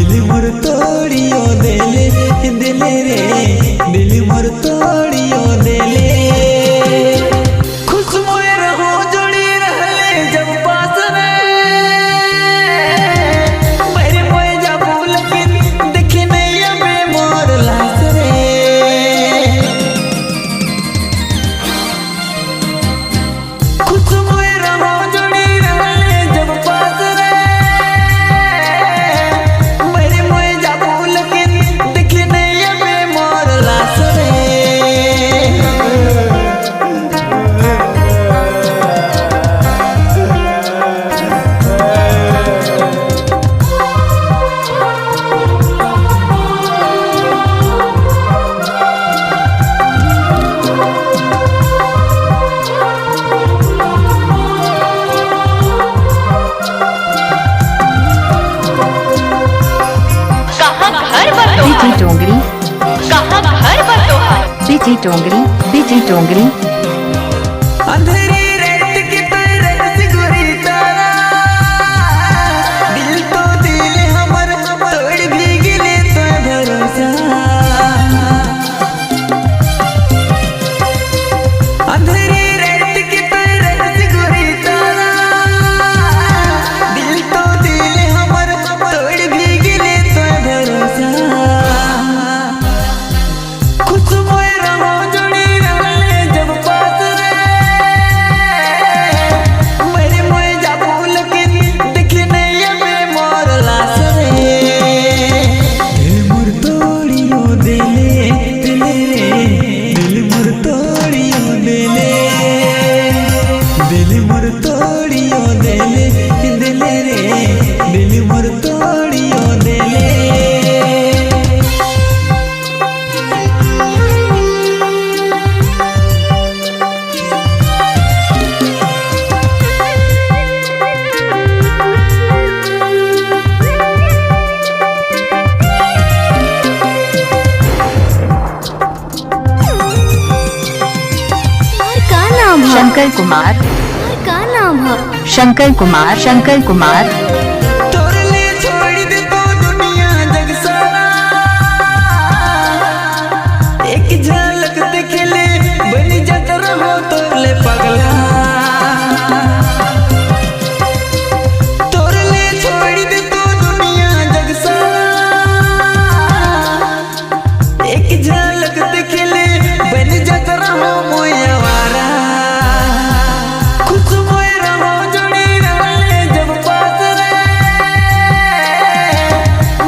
दिल मोर तोड़ियो देले दिले रे दिल मोर तोड़ियो देले खुश मोए रहो जोड़ी रहले जब पास रे मेरे मोए जब लेकिन देखे नहीं अबे मोर लाश रे खुश मोए रहो जोड़ी रहले जब पास रे मेरे मोए जब लेकिन देखे नहीं अबे मोर लाश रे बीजी टोंगरी कहाँ घर बंदोहा बीजी टोंगरी अंधेरी रात की तरह सिगुरी तारा दिल तो दिल हमर तोड़ भी गिले तो भरोसा अंधेरी रात की तरह सिगुरी तारा दिल तो दिल हमर तोड़ भी गिले तो भरोसा खुश मोए रहो जोड़ी रहले जब पास रे मेरे मोए जब लेकिन देखे नहीं अबे मोर लाश रे दिल मोर तोड़ियो देले दिले रे दिल मोर तोड़ियो देले दिल मोर तोड़ियो देले दिले रे दिल मोर तोड़ियो देले का नाम है शंकर कुमार का नाम है शंकर कुमार तोरे लिए छोड़ दे तो दुनिया जग सारा एक झलक देख ले बन जात रहो तोरे पगला तोरे लिए छोड़ दे तो दुनिया जग सारा एक झलक देख ले बन जात रहो मोया वारा खुश मोए रहो जोड़ी रहले जब पास रे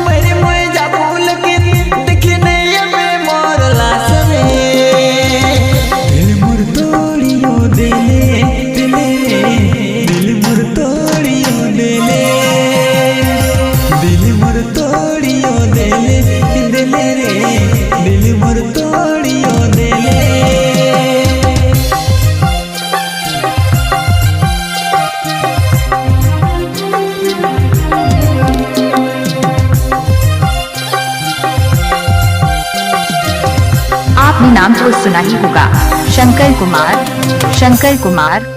मेरे मोए जब लेकिन देखे नहीं अबे मोर लाश रे दिल मोर तोड़ियो देले दिले रे दिल मोर तोड़ियो देले दिल मोर तोड़ियो देले दिले रे दिल मोर तोड़ियो देले आपने नाम तो सुना ही होगा शंकर कुमार